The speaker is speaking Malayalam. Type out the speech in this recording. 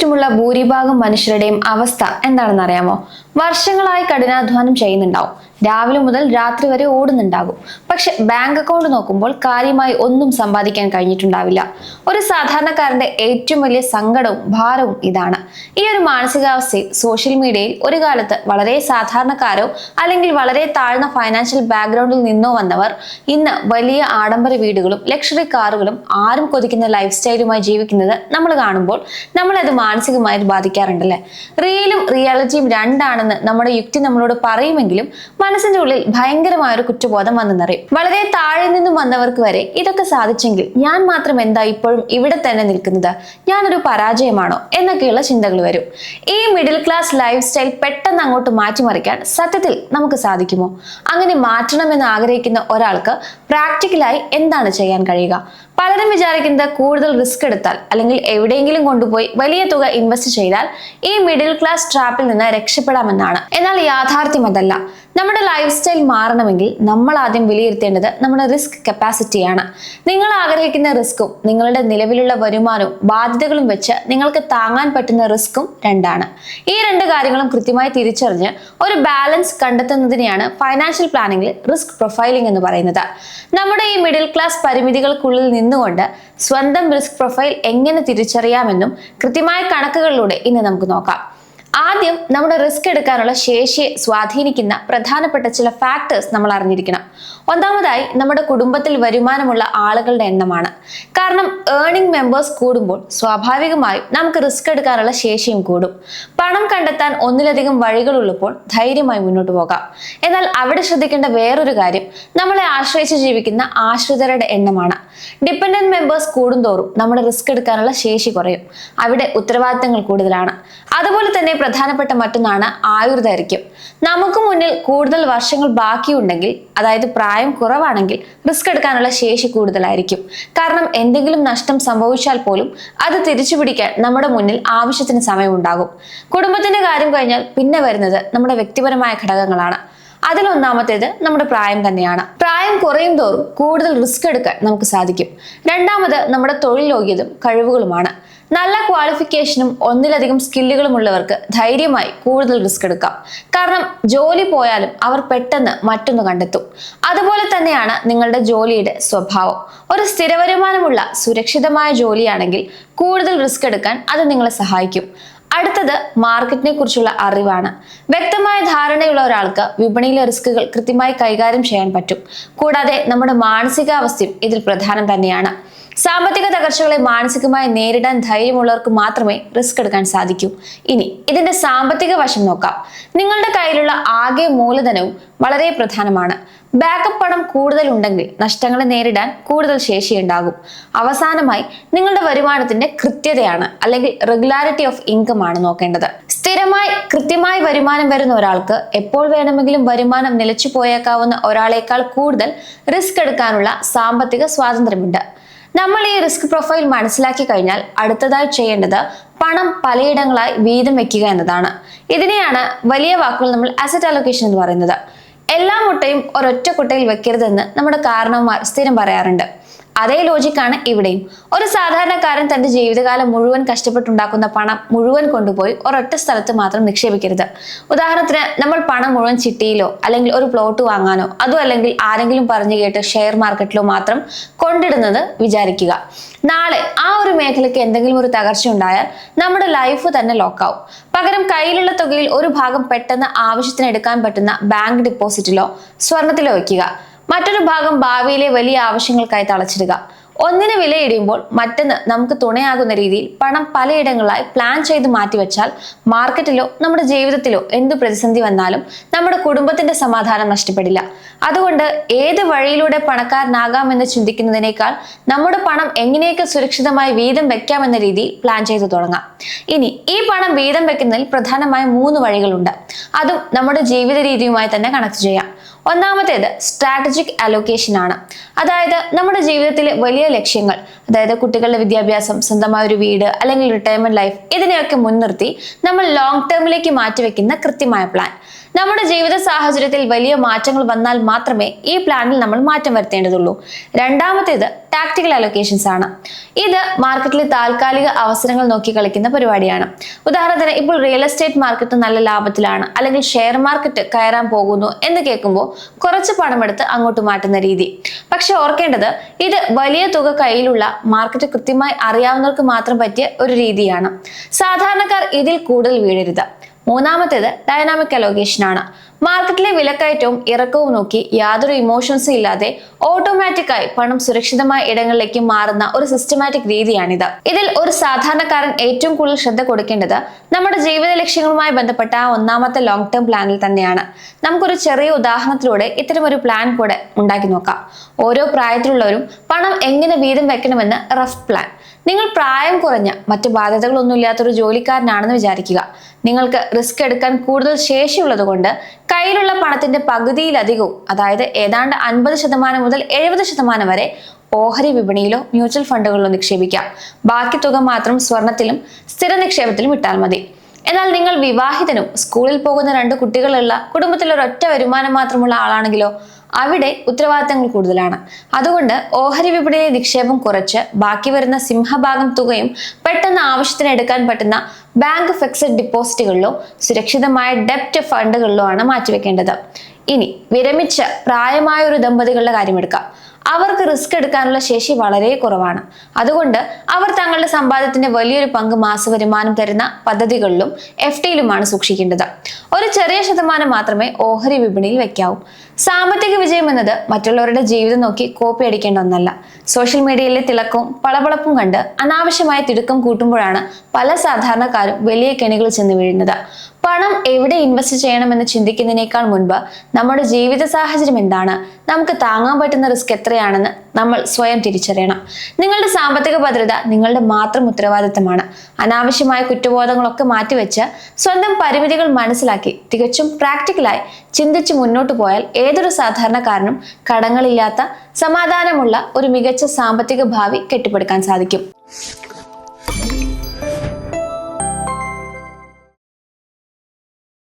ചുറ്റുമുള്ള ഭൂരിഭാഗം മനുഷ്യരുടെയും അവസ്ഥ എന്താണെന്ന് അറിയാമോ? വർഷങ്ങളായി കഠിനാധ്വാനം ചെയ്യുന്നുണ്ടാവും, രാവിലെ മുതൽ രാത്രി വരെ ഓടുന്നുണ്ടാകും. പക്ഷെ ബാങ്ക് അക്കൗണ്ട് നോക്കുമ്പോൾ കാര്യമായി ഒന്നും സമ്പാദിക്കാൻ കഴിഞ്ഞിട്ടുണ്ടാവില്ല. ഒരു സാധാരണക്കാരന്റെ ഏറ്റവും വലിയ സങ്കടവും ഭാരവും ഇതാണ്. ഈ ഒരു മാനസികാവസ്ഥയിൽ സോഷ്യൽ മീഡിയയിൽ ഒരു കാലത്ത് വളരെ സാധാരണക്കാരോ അല്ലെങ്കിൽ വളരെ താഴ്ന്ന ഫൈനാൻഷ്യൽ ബാക്ക്ഗ്രൗണ്ടിൽ നിന്നോ വന്നവർ ഇന്ന് വലിയ ആഡംബര വീടുകളും ലക്ഷറി കാറുകളും ആരും കൊതിക്കുന്ന ലൈഫ് സ്റ്റൈലുമായി ജീവിക്കുന്നത് നമ്മൾ കാണുമ്പോൾ നമ്മളത് മാനസികമായി ബാധിക്കാറുണ്ടല്ലേ? റിയലും റിയാലിറ്റിയും രണ്ടാണെന്ന് നമ്മുടെ യുക്തി നമ്മളോട് പറയുമെങ്കിലും മനസ്സിന്റെ ഉള്ളിൽ ഭയങ്കരമായ ഒരു കുറ്റബോധം വന്നെന്നറിയും. വളരെ താഴെ നിന്നും വന്നവർക്ക് വരെ ഇതൊക്കെ സാധിച്ചെങ്കിൽ ഞാൻ മാത്രം എന്താ ഇപ്പോഴും ഇവിടെ തന്നെ നിൽക്കുന്നത്? ഞാനൊരു പരാജയമാണോ എന്നൊക്കെയുള്ള ചിന്തകൾ വരും. ഈ മിഡിൽ ക്ലാസ് ലൈഫ് സ്റ്റൈൽ പെട്ടെന്ന് അങ്ങോട്ട് മാറ്റിമറിക്കാൻ സത്യത്തിൽ നമുക്ക് സാധിക്കുമോ? അങ്ങനെ മാറ്റണമെന്ന് ആഗ്രഹിക്കുന്ന ഒരാൾക്ക് പ്രാക്ടിക്കലായി എന്താണ് ചെയ്യാൻ കഴിയുക? പലരും വിചാരിക്കുന്നത് കൂടുതൽ റിസ്ക് എടുത്താൽ അല്ലെങ്കിൽ എവിടെയെങ്കിലും കൊണ്ടുപോയി വലിയ തുക ഇൻവെസ്റ്റ് ചെയ്താൽ ഈ മിഡിൽ ക്ലാസ് ട്രാപ്പിൽ നിന്ന് രക്ഷപ്പെടാമെന്നാണ്. എന്നാൽ യാഥാർത്ഥ്യം അതല്ല. നമ്മുടെ ലൈഫ് സ്റ്റൈൽ മാറണമെങ്കിൽ നമ്മൾ ആദ്യം വിലയിരുത്തേണ്ടത് നമ്മുടെ റിസ്ക് കപ്പാസിറ്റിയാണ്. നിങ്ങൾ ആഗ്രഹിക്കുന്ന റിസ്ക്കും നിങ്ങളുടെ നിലവിലുള്ള വരുമാനവും ബാധ്യതകളും വെച്ച് നിങ്ങൾക്ക് താങ്ങാൻ പറ്റുന്ന റിസ്ക്കും രണ്ടാണ്. ഈ രണ്ട് കാര്യങ്ങളും കൃത്യമായി തിരിച്ചറിഞ്ഞ് ഒരു ബാലൻസ് കണ്ടെത്തുന്നതിനെയാണ് ഫൈനാൻഷ്യൽ പ്ലാനിംഗിൽ റിസ്ക് പ്രൊഫൈലിംഗ് എന്ന് പറയുന്നത്. നമ്മുടെ ഈ മിഡിൽ ക്ലാസ് പരിമിതികൾക്കുള്ളിൽ നിന്നുകൊണ്ട് സ്വന്തം റിസ്ക് പ്രൊഫൈൽ എങ്ങനെ തിരിച്ചറിയാമെന്നും കൃത്യമായ കണക്കുകളിലൂടെ ഇന്ന് നമുക്ക് നോക്കാം. ആദ്യം നമ്മുടെ റിസ്ക് എടുക്കാനുള്ള ശേഷിയെ സ്വാധീനിക്കുന്ന പ്രധാനപ്പെട്ട ചില ഫാക്ടേഴ്സ് നമ്മൾ അറിഞ്ഞിരിക്കണം. ഒന്നാമതായി നമ്മുടെ കുടുംബത്തിൽ വരുമാനമുള്ള ആളുകളുടെ എണ്ണമാണ്. കാരണം ഏർണിംഗ് മെമ്പേഴ്സ് കൂടുമ്പോൾ സ്വാഭാവികമായും നമുക്ക് റിസ്ക് എടുക്കാനുള്ള ശേഷിയും കൂടും. പണം കണ്ടെത്താൻ ഒന്നിലധികം വഴികളുള്ളപ്പോൾ ധൈര്യമായി മുന്നോട്ട് പോകാം. എന്നാൽ അവിടെ ശ്രദ്ധിക്കേണ്ട വേറൊരു കാര്യം നമ്മളെ ആശ്രയിച്ച് ജീവിക്കുന്ന ആശ്രിതരുടെ എണ്ണമാണ്. ഡിപെൻഡന്റ് മെമ്പേഴ്സ് കൂടുന്തോറും നമ്മുടെ റിസ്ക് എടുക്കാനുള്ള ശേഷി കുറയും. അവിടെ ഉത്തരവാദിത്തങ്ങൾ കൂടുതലാണ്. അതുപോലെ തന്നെ പ്രധാനപ്പെട്ട മറ്റൊന്നാണ് ആയുർദൈർഘ്യം. നമുക്ക് മുന്നിൽ കൂടുതൽ വർഷങ്ങൾ ബാക്കിയുണ്ടെങ്കിൽ, അതായത് പ്രായം കുറവാണെങ്കിൽ റിസ്ക് എടുക്കാനുള്ള ശേഷി കൂടുതലായിരിക്കും. കാരണം എന്തെങ്കിലും നഷ്ടം സംഭവിച്ചാൽ പോലും അത് തിരിച്ചു പിടിക്കാൻ നമ്മുടെ മുന്നിൽ ആവശ്യത്തിന് സമയമുണ്ടാകും. കുടുംബത്തിന്റെ കാര്യം കഴിഞ്ഞാൽ പിന്നെ വരുന്നത് നമ്മുടെ വ്യക്തിപരമായ ഘടകങ്ങളാണ്. അതിലൊന്നാമത്തേത് നമ്മുടെ പ്രായം തന്നെയാണ്. പ്രായം കുറയും തോറും കൂടുതൽ റിസ്ക് എടുക്കാൻ നമുക്ക് സാധിക്കും. രണ്ടാമത് നമ്മുടെ തൊഴിൽ യോഗ്യതയും കഴിവുകളുമാണ്. നല്ല ക്വാളിഫിക്കേഷനും ഒന്നിലധികം സ്കില്ലുകളും ഉള്ളവർക്ക് ധൈര്യമായി കൂടുതൽ റിസ്ക് എടുക്കാം. കാരണം ജോലി പോയാലും അവർ പെട്ടെന്ന് മറ്റൊന്ന് കണ്ടെത്തും. അതുപോലെ തന്നെയാണ് നിങ്ങളുടെ ജോലിയുടെ സ്വഭാവം. ഒരു സ്ഥിര വരുമാനമുള്ള സുരക്ഷിതമായ ജോലിയാണെങ്കിൽ കൂടുതൽ റിസ്ക് എടുക്കാൻ അത് നിങ്ങളെ സഹായിക്കും. അടുത്തത് മാർക്കറ്റിനെ കുറിച്ചുള്ള അറിവാണ്. വ്യക്തമായ ധാരണയുള്ള ഒരാൾക്ക് വിപണിയിലെ റിസ്കുകൾ കൃത്യമായി കൈകാര്യം ചെയ്യാൻ പറ്റും. കൂടാതെ നമ്മുടെ മാനസികാവസ്ഥയും ഇതിൽ പ്രധാനം തന്നെയാണ്. സാമ്പത്തിക തകർച്ചകളെ മാനസികമായി നേരിടാൻ ധൈര്യമുള്ളവർക്ക് മാത്രമേ റിസ്ക് എടുക്കാൻ സാധിക്കൂ. ഇനി ഇതിന്റെ സാമ്പത്തിക വശം നോക്കാം. നിങ്ങളുടെ കയ്യിലുള്ള ആകെ മൂലധനവും വളരെ പ്രധാനമാണ്. ബാക്കപ്പ് പണം കൂടുതൽ ഉണ്ടെങ്കിൽ നഷ്ടങ്ങളെ നേരിടാൻ കൂടുതൽ ശേഷിയുണ്ടാകും. അവസാനമായി നിങ്ങളുടെ വരുമാനത്തിന്റെ കൃത്യതയാണ് അല്ലെങ്കിൽ റെഗുലാരിറ്റി ഓഫ് ഇൻകം ആണ് നോക്കേണ്ടത്. സ്ഥിരമായി കൃത്യമായി വരുമാനം വരുന്ന ഒരാൾക്ക് എപ്പോൾ വേണമെങ്കിലും വരുമാനം നിലച്ചു പോയേക്കാവുന്ന ഒരാളേക്കാൾ കൂടുതൽ റിസ്ക് എടുക്കാനുള്ള സാമ്പത്തിക സ്വാതന്ത്ര്യമുണ്ട്. നമ്മൾ ഈ റിസ്ക് പ്രൊഫൈൽ മനസ്സിലാക്കി കഴിഞ്ഞാൽ അടുത്തതായി ചെയ്യേണ്ടത് പണം പലയിടങ്ങളായി വീതം വെക്കുക എന്നതാണ്. ഇതിനെയാണ് വലിയ വാക്കുകൾ നമ്മൾ അസറ്റ് അലോക്കേഷൻ എന്ന് പറയുന്നത്. എല്ലാ മുട്ടയും ഒരൊറ്റ കുട്ടയിൽ വെക്കരുതെന്ന് നമ്മുടെ കാരണവന്മാർ സ്ഥിരം പറയാറുണ്ട്. അതേ ലോജിക്കാണ് ഇവിടെയും. ഒരു സാധാരണക്കാരൻ തന്റെ ജീവിതകാലം മുഴുവൻ കഷ്ടപ്പെട്ടുണ്ടാക്കുന്ന പണം മുഴുവൻ കൊണ്ടുപോയി ഒരൊറ്റ സ്ഥലത്ത് മാത്രം നിക്ഷേപിക്കരുത്. ഉദാഹരണത്തിന് നമ്മൾ പണം മുഴുവൻ ചിട്ടിയിലോ അല്ലെങ്കിൽ ഒരു പ്ലോട്ട് വാങ്ങാനോ അതോ അല്ലെങ്കിൽ ആരെങ്കിലും പറഞ്ഞു കേട്ട് ഷെയർ മാർക്കറ്റിലോ മാത്രം കൊണ്ടിടുന്നത് വിചാരിക്കുക. നാളെ ആ ഒരു മേഖലയ്ക്ക് എന്തെങ്കിലും ഒരു തകർച്ച ഉണ്ടായാൽ നമ്മുടെ ലൈഫ് തന്നെ ലോക്കാവും. പകരം കയ്യിലുള്ള തുകയിൽ ഒരു ഭാഗം പെട്ടെന്ന് ആവശ്യത്തിന് എടുക്കാൻ പറ്റുന്ന ബാങ്ക് ഡിപ്പോസിറ്റിലോ സ്വർണത്തിലോ വയ്ക്കുക. മറ്റൊരു ഭാഗം ഭാവിയിലെ വലിയ ആവശ്യങ്ങൾക്കായി തളച്ചിടുക. ഒന്നിന് വിലയിടുമ്പോൾ മറ്റൊന്ന് നമുക്ക് തുണയാകുന്ന രീതിയിൽ പണം പലയിടങ്ങളായി പ്ലാൻ ചെയ്ത് മാറ്റിവെച്ചാൽ മാർക്കറ്റിലോ നമ്മുടെ ജീവിതത്തിലോ എന്ത് പ്രതിസന്ധി വന്നാലും നമ്മുടെ കുടുംബത്തിന്റെ സമാധാനം നഷ്ടപ്പെടില്ല. അതുകൊണ്ട് ഏത് വഴിയിലൂടെ പണക്കാരനാകാമെന്ന് ചിന്തിക്കുന്നതിനേക്കാൾ നമ്മുടെ പണം എങ്ങനെയൊക്കെ സുരക്ഷിതമായി വീതം വെക്കാമെന്ന രീതിയിൽ പ്ലാൻ ചെയ്തു തുടങ്ങാം. ഇനി ഈ പണം വീതം വെക്കുന്നതിൽ പ്രധാനമായ 3 വഴികളുണ്ട്. അതും നമ്മുടെ ജീവിത രീതിയുമായി തന്നെ കണക്ട് ചെയ്യാം. ഒന്നാമത്തേത് സ്ട്രാറ്റജിക് അലോക്കേഷൻ ആണ്. അതായത് നമ്മുടെ ജീവിതത്തിലെ വലിയ വലിയ ലക്ഷ്യങ്ങൾ, അതായത് കുട്ടികളുടെ വിദ്യാഭ്യാസം, സ്വന്തമായ ഒരു വീട് അല്ലെങ്കിൽ റിട്ടയർമെന്റ് ലൈഫ്, ഇതിനെയൊക്കെ മുൻനിർത്തി നമ്മൾ ലോങ് ടേമിലേക്ക് മാറ്റിവെക്കുന്ന കൃത്യമായ പ്ലാൻ. നമ്മുടെ ജീവിത സാഹചര്യത്തിൽ വലിയ മാറ്റങ്ങൾ വന്നാൽ മാത്രമേ ഈ പ്ലാനിൽ നമ്മൾ മാറ്റം വരുത്തേണ്ടതുള്ളൂ. രണ്ടാമത്തേത് ടാക്ടിക്കൽ അലൊക്കേഷൻസ് ആണ്. ഇത് മാർക്കറ്റിലെ താൽക്കാലിക അവസരങ്ങൾ നോക്കി കളിക്കുന്ന പരിപാടിയാണ്. ഉദാഹരണത്തിന്, ഇപ്പോൾ റിയൽ എസ്റ്റേറ്റ് മാർക്കറ്റ് നല്ല ലാഭത്തിലാണ്, അല്ലെങ്കിൽ ഷെയർ മാർക്കറ്റ് കയറാൻ പോകുന്നു എന്ന് കേൾക്കുമ്പോൾ കുറച്ച് പണമെടുത്ത് അങ്ങോട്ട് മാറ്റുന്ന രീതി. പക്ഷെ ഓർക്കേണ്ടത്, ഇത് വലിയ തുക കയ്യിലുള്ള മാർക്കറ്റ് കൃത്യമായി അറിയാവുന്നവർക്ക് മാത്രം പറ്റിയ ഒരു രീതിയാണ്. സാധാരണക്കാർ ഇതിൽ കൂടുതൽ വീഴരുത്. മൂന്നാമത്തേത് ഡൈനാമിക് അലോക്കേഷൻ ആണ്. മാർക്കറ്റിലെ വിലക്കയറ്റവും ഇറക്കവും നോക്കി യാതൊരു ഇമോഷൻസും ഇല്ലാതെ ഓട്ടോമാറ്റിക്കായി പണം സുരക്ഷിതമായ ഇടങ്ങളിലേക്ക് മാറുന്ന ഒരു സിസ്റ്റമാറ്റിക് രീതിയാണിത്. ഇതിൽ ഒരു സാധാരണക്കാരൻ ഏറ്റവും കൂടുതൽ ശ്രദ്ധ കൊടുക്കേണ്ടത് നമ്മുടെ ജീവിത ലക്ഷ്യങ്ങളുമായി ബന്ധപ്പെട്ട ആ ഒന്നാമത്തെ ലോങ് ടേം പ്ലാനിൽ തന്നെയാണ്. നമുക്കൊരു ചെറിയ ഉദാഹരണത്തിലൂടെ ഇത്തരമൊരു പ്ലാൻ കൂടെ ഉണ്ടാക്കി നോക്കാം. ഓരോ പ്രായത്തിലുള്ളവരും പണം എങ്ങനെ വീതം വെക്കണമെന്ന് റഫ് പ്ലാൻ. നിങ്ങൾ പ്രായം കുറഞ്ഞ മറ്റു ബാധ്യതകളൊന്നുമില്ലാത്തൊരു ജോലിക്കാരനാണെന്ന് വിചാരിക്കുക. നിങ്ങൾക്ക് റിസ്ക് എടുക്കാൻ കൂടുതൽ ശേഷിയുള്ളത് കൊണ്ട് കയ്യിലുള്ള പണത്തിന്റെ പകുതിയിലധികവും, അതായത് ഏതാണ്ട് 50% മുതൽ 70% വരെ ഓഹരി വിപണിയിലോ മ്യൂച്വൽ ഫണ്ടുകളിലോ നിക്ഷേപിക്കാം. ബാക്കി തുക മാത്രം സ്വർണത്തിലും സ്ഥിര നിക്ഷേപത്തിലും ഇട്ടാൽ മതി. എന്നാൽ നിങ്ങൾ വിവാഹിതനും സ്കൂളിൽ പോകുന്ന 2 കുട്ടികളുള്ള കുടുംബത്തിൽ ഒരൊറ്റ വരുമാനം മാത്രമുള്ള ആളാണെങ്കിലോ അവിടെ ഉത്തരവാദിത്തങ്ങൾ കൂടുതലാണ്. അതുകൊണ്ട് ഓഹരി വിപണിയിലെ നിക്ഷേപം കുറച്ച് ബാക്കി വരുന്ന സിംഹഭാഗം തുകയും പെട്ടെന്ന് ആവശ്യത്തിന് എടുക്കാൻ പറ്റുന്ന ബാങ്ക് ഫിക്സഡ് ഡിപ്പോസിറ്റുകളിലോ സുരക്ഷിതമായ ഡെപ്റ്റ് ഫണ്ടുകളിലോ ആണ് മാറ്റിവെക്കേണ്ടത്. ഇനി വിരമിച്ച പ്രായമായ ഒരു ദമ്പതികളുടെ കാര്യമെടുക്കാം. അവർക്ക് റിസ്ക് എടുക്കാനുള്ള ശേഷി വളരെ കുറവാണ്. അതുകൊണ്ട് അവർ തങ്ങളുടെ സമ്പാദ്യത്തിന്റെ വലിയൊരു പങ്ക് മാസവരുമാനം തരുന്ന പദ്ധതികളിലും FDയിലുമാണ് സൂക്ഷിക്കേണ്ടത്. ഒരു ചെറിയ ശതമാനം മാത്രമേ ഓഹരി വിപണിയിൽ വെക്കാവൂ. സാമ്പത്തിക വിജയം എന്നത് മറ്റുള്ളവരുടെ ജീവിതം നോക്കി കോപ്പി അടിക്കേണ്ട ഒന്നല്ല. സോഷ്യൽ മീഡിയയിലെ തിളക്കവും പളപളപ്പും കണ്ട് അനാവശ്യമായ തിടുക്കം കൂട്ടുമ്പോഴാണ് പല സാധാരണക്കാരും വലിയ കെണികൾ ചെന്ന് വീഴുന്നത്. പണം എവിടെ ഇൻവെസ്റ്റ് ചെയ്യണമെന്ന് ചിന്തിക്കുന്നതിനേക്കാൾ മുൻപ് നമ്മുടെ ജീവിത സാഹചര്യം എന്താണ്, നമുക്ക് താങ്ങാൻ പറ്റുന്ന റിസ്ക് എത്രയാണെന്ന് നമ്മൾ സ്വയം തിരിച്ചറിയണം. നിങ്ങളുടെ സാമ്പത്തിക ഭദ്രത നിങ്ങളുടെ മാത്രം ഉത്തരവാദിത്തമാണ്. അനാവശ്യമായ കുറ്റബോധങ്ങളൊക്കെ മാറ്റിവെച്ച് സ്വന്തം പരിമിതികൾ മനസ്സിലാക്കി തികച്ചും പ്രാക്ടിക്കലായി ചിന്തിച്ച് മുന്നോട്ട് പോയാൽ ഏതൊരു സാധാരണക്കാരനും കടങ്ങളില്ലാത്ത സമാധാനമുള്ള ഒരു മികച്ച സാമ്പത്തിക ഭാവി കെട്ടിപ്പടുക്കാൻ സാധിക്കും.